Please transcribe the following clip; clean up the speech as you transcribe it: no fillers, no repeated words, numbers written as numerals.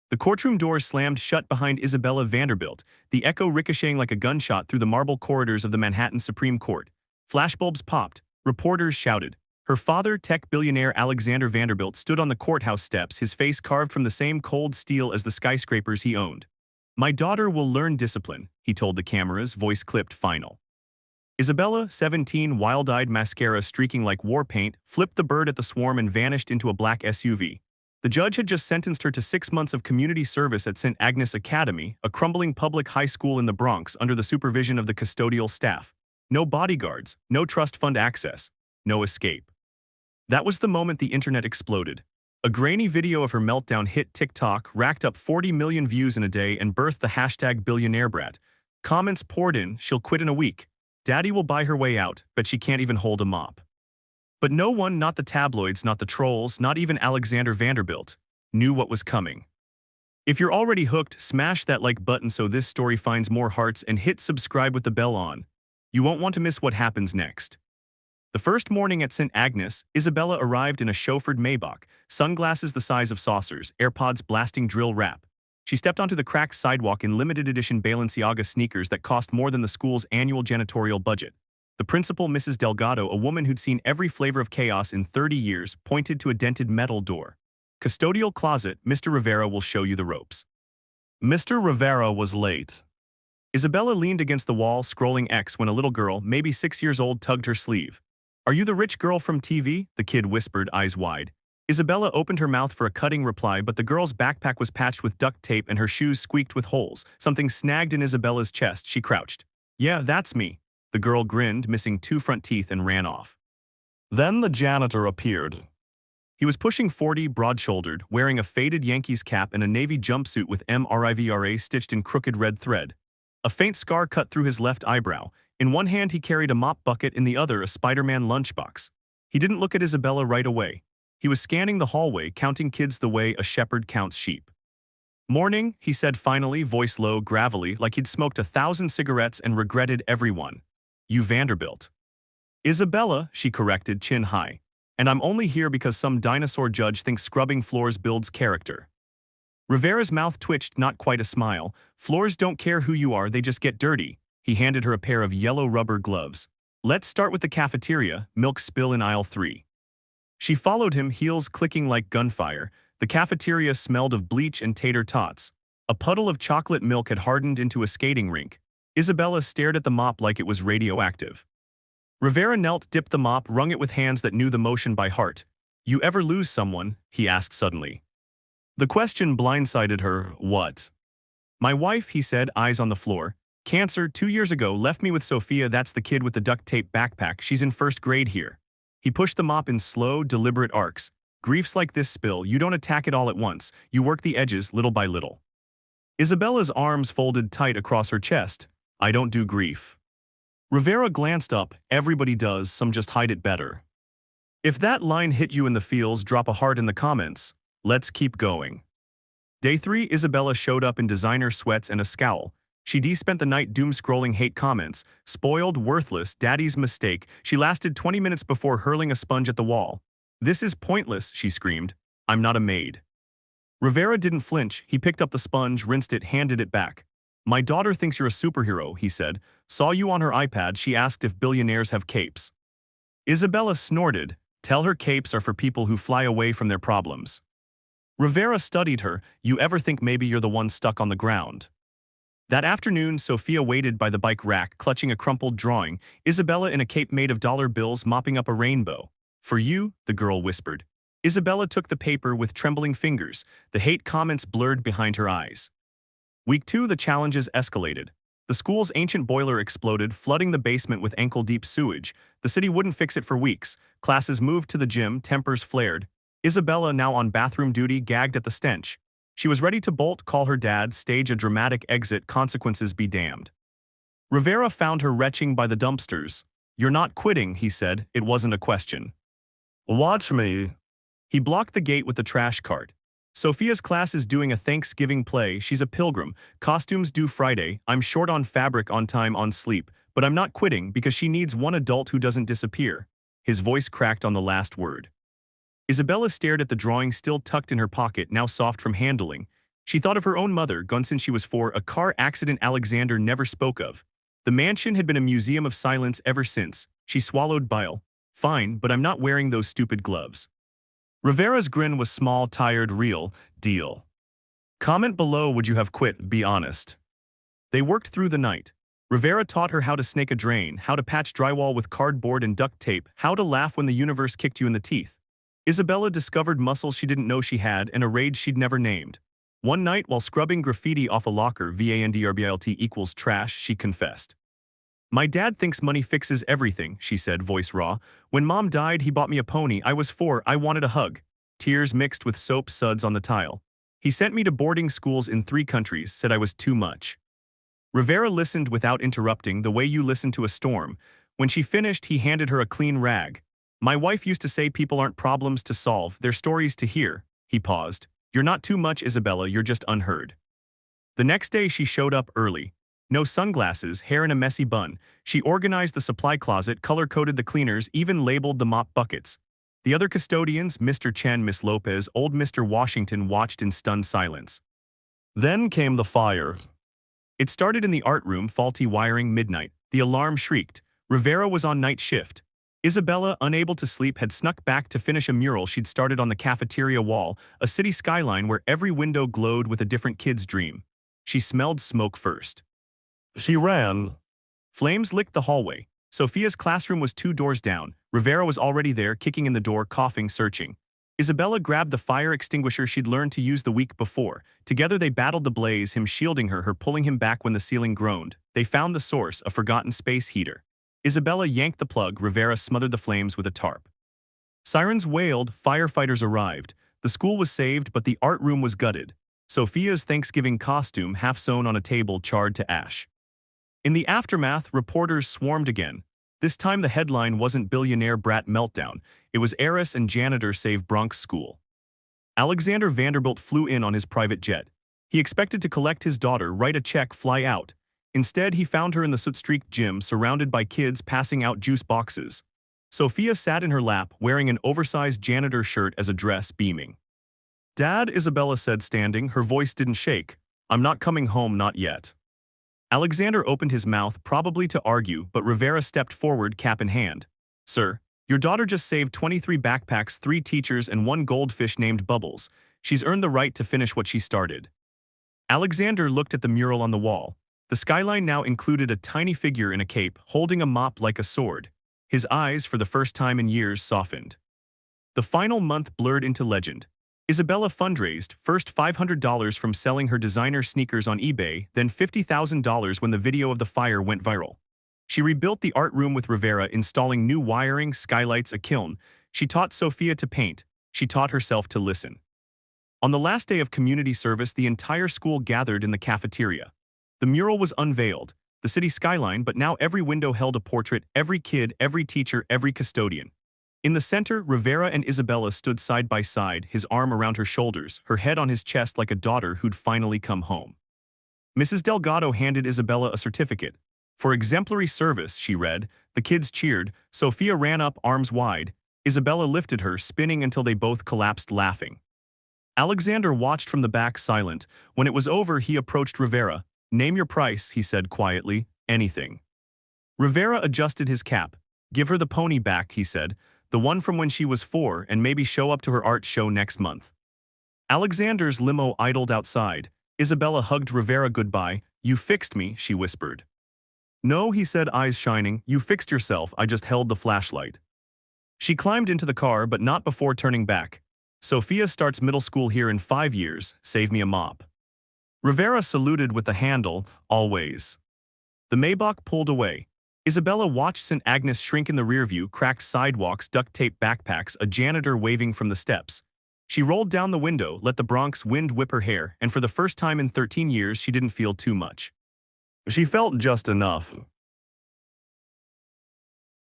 The courtroom door slammed shut behind Isabella Vanderbilt, the echo ricocheting like a gunshot through the marble corridors of the Manhattan Supreme Court. Flashbulbs popped. Reporters shouted. Her father, tech billionaire Alexander Vanderbilt, stood on the courthouse steps, his face carved from the same cold steel as the skyscrapers he owned. "My daughter will learn discipline," he told the cameras, voice clipped final. Isabella, 17, wild-eyed, mascara streaking like war paint, flipped the bird at the swarm and vanished into a black SUV. The judge had just sentenced her to 6 months of community service at St. Agnes Academy, a crumbling public high school in the Bronx, under the supervision of the custodial staff. No bodyguards, no trust fund access, no escape. That was the moment the internet exploded. A grainy video of her meltdown hit TikTok, racked up 40 million views in a day, and birthed the hashtag Billionaire brat. Comments poured in, "She'll quit in a week. Daddy will buy her way out, but she can't even hold a mop." But no one, not the tabloids, not the trolls, not even Alexander Vanderbilt, knew what was coming. If you're already hooked, smash that like button so this story finds more hearts, and hit subscribe with the bell on. You won't want to miss what happens next. The first morning at St. Agnes, Isabella arrived in a chauffeured Maybach, sunglasses the size of saucers, AirPods blasting drill rap. She stepped onto the cracked sidewalk in limited edition Balenciaga sneakers that cost more than the school's annual janitorial budget. The principal, Mrs. Delgado, a woman who'd seen every flavor of chaos in 30 years, pointed to a dented metal door. "Custodial closet, Mr. Rivera will show you the ropes." Mr. Rivera was late. Isabella leaned against the wall, scrolling X, when a little girl, maybe 6 years old, tugged her sleeve. "Are you the rich girl from TV?" the kid whispered, eyes wide. Isabella opened her mouth for a cutting reply, but the girl's backpack was patched with duct tape and her shoes squeaked with holes. Something snagged in Isabella's chest. She crouched. "Yeah, that's me." The girl grinned, missing 2 front teeth, and ran off. Then the janitor appeared. He was pushing 40, broad-shouldered, wearing a faded Yankees cap and a navy jumpsuit with MRIVRA stitched in crooked red thread. A faint scar cut through his left eyebrow. In one hand he carried a mop bucket, in the other a Spider-Man lunchbox. He didn't look at Isabella right away. He was scanning the hallway, counting kids the way a shepherd counts sheep. "Morning," he said finally, voice low, gravelly, like he'd smoked 1,000 cigarettes and regretted every one. "You Vanderbilt." "Isabella," she corrected, chin high. "And I'm only here because some dinosaur judge thinks scrubbing floors builds character." Rivera's mouth twitched, not quite a smile. "Floors don't care who you are, they just get dirty." He handed her a pair of yellow rubber gloves. "Let's start with the cafeteria, milk spill in aisle 3. She followed him, heels clicking like gunfire. The cafeteria smelled of bleach and tater tots. A puddle of chocolate milk had hardened into a skating rink. Isabella stared at the mop like it was radioactive. Rivera knelt, dipped the mop, wrung it with hands that knew the motion by heart. "You ever lose someone?" he asked suddenly. The question blindsided her. "What?" "My wife," he said, eyes on the floor. "Cancer, 2 years ago, left me with Sophia. That's the kid with the duct tape backpack. She's in 1st grade here." He pushed the mop in slow, deliberate arcs. "Grief's like this spill, you don't attack it all at once. You work the edges, little by little." Isabella's arms folded tight across her chest. "I don't do grief." Rivera glanced up. "Everybody does, some just hide it better." If that line hit you in the feels, drop a heart in the comments. Let's keep going. Day 3, Isabella showed up in designer sweats and a scowl. She spent the night doom-scrolling hate comments. "Spoiled, worthless, daddy's mistake." She lasted 20 minutes before hurling a sponge at the wall. "This is pointless," she screamed. "I'm not a maid." Rivera didn't flinch. He picked up the sponge, rinsed it, handed it back. "My daughter thinks you're a superhero," he said. "Saw you on her iPad. She asked if billionaires have capes." Isabella snorted. "Tell her capes are for people who fly away from their problems." Rivera studied her. "You ever think maybe you're the one stuck on the ground?" That afternoon, Sophia waited by the bike rack, clutching a crumpled drawing, Isabella in a cape made of dollar bills mopping up a rainbow. "For you," the girl whispered. Isabella took the paper with trembling fingers. The hate comments blurred behind her eyes. Week 2, the challenges escalated. The school's ancient boiler exploded, flooding the basement with ankle-deep sewage. The city wouldn't fix it for weeks. Classes moved to the gym, tempers flared. Isabella, now on bathroom duty, gagged at the stench. She was ready to bolt, call her dad, stage a dramatic exit, consequences be damned. Rivera found her retching by the dumpsters. "You're not quitting," he said. It wasn't a question. "Watch me." He blocked the gate with the trash cart. "Sophia's class is doing a Thanksgiving play. She's a pilgrim. Costumes due Friday. I'm short on fabric, on time, on sleep. But I'm not quitting because she needs one adult who doesn't disappear." His voice cracked on the last word. Isabella stared at the drawing still tucked in her pocket, now soft from handling. She thought of her own mother, gone since she was 4, a car accident Alexander never spoke of. The mansion had been a museum of silence ever since. She swallowed bile. Fine, but I'm not wearing those stupid gloves. Rivera's grin was small, tired, real. Deal. Comment below, would you have quit, be honest. They worked through the night. Rivera taught her how to snake a drain, how to patch drywall with cardboard and duct tape, how to laugh when the universe kicked you in the teeth. Isabella discovered muscles she didn't know she had and a rage she'd never named. One night, while scrubbing graffiti off a locker, VANDRBILT equals trash, she confessed. My dad thinks money fixes everything, she said, voice raw. When Mom died, he bought me a pony. I was 4, I wanted a hug. Tears mixed with soap suds on the tile. He sent me to boarding schools in 3 countries, said I was too much. Rivera listened without interrupting, the way you listen to a storm. When she finished, he handed her a clean rag. My wife used to say people aren't problems to solve, they're stories to hear. He paused. You're not too much, Isabella, you're just unheard. The next day she showed up early. No sunglasses, hair in a messy bun. She organized the supply closet, color-coded the cleaners, even labeled the mop buckets. The other custodians, Mr. Chen, Miss Lopez, old Mr. Washington, watched in stunned silence. Then came the fire. It started in the art room, faulty wiring, midnight. The alarm shrieked. Rivera was on night shift. Isabella, unable to sleep, had snuck back to finish a mural she'd started on the cafeteria wall, a city skyline where every window glowed with a different kid's dream. She smelled smoke first. She ran. Flames licked the hallway. Sophia's classroom was 2 doors down. Rivera was already there, kicking in the door, coughing, searching. Isabella grabbed the fire extinguisher she'd learned to use the week before. Together they battled the blaze, him shielding her, her pulling him back when the ceiling groaned. They found the source, a forgotten space heater. Isabella yanked the plug, Rivera smothered the flames with a tarp. Sirens wailed, firefighters arrived. The school was saved, but the art room was gutted. Sophia's Thanksgiving costume, half sewn on a table, charred to ash. In the aftermath, reporters swarmed again. This time the headline wasn't Billionaire Brat Meltdown, it was Heiress and Janitor Save Bronx School. Alexander Vanderbilt flew in on his private jet. He expected to collect his daughter, write a check, fly out. Instead, he found her in the soot-streaked gym, surrounded by kids passing out juice boxes. Sophia sat in her lap, wearing an oversized janitor shirt as a dress, beaming. Dad, Isabella said, standing, her voice didn't shake. I'm not coming home, not yet. Alexander opened his mouth, probably to argue, but Rivera stepped forward, cap in hand. Sir, your daughter just saved 23 backpacks, 3 teachers, and 1 goldfish named Bubbles. She's earned the right to finish what she started. Alexander looked at the mural on the wall. The skyline now included a tiny figure in a cape, holding a mop like a sword. His eyes, for the first time in years, softened. The final month blurred into legend. Isabella fundraised, first $500 from selling her designer sneakers on eBay, then $50,000 when the video of the fire went viral. She rebuilt the art room with Rivera, installing new wiring, skylights, a kiln. She taught Sophia to paint. She taught herself to listen. On the last day of community service, the entire school gathered in the cafeteria. The mural was unveiled, the city skyline, but now every window held a portrait, every kid, every teacher, every custodian. In the center, Rivera and Isabella stood side by side, his arm around her shoulders, her head on his chest like a daughter who'd finally come home. Mrs. Delgado handed Isabella a certificate. For exemplary service, she read. The kids cheered. Sophia ran up, arms wide. Isabella lifted her, spinning until they both collapsed laughing. Alexander watched from the back, silent. When it was over, he approached Rivera. Name your price, he said quietly. Anything. Rivera adjusted his cap. Give her the pony back, he said. The one from when she was 4, and maybe show up to her art show next month. Alexander's limo idled outside. Isabella hugged Rivera goodbye. You fixed me, she whispered. No, he said, eyes shining. You fixed yourself, I just held the flashlight. She climbed into the car, but not before turning back. Sophia starts middle school here in 5 years. Save me a mop. Rivera saluted with the handle, always. The Maybach pulled away. Isabella watched St. Agnes shrink in the rearview, cracked sidewalks, duct tape backpacks, a janitor waving from the steps. She rolled down the window, let the Bronx wind whip her hair, and for the first time in 13 years she didn't feel too much. She felt just enough.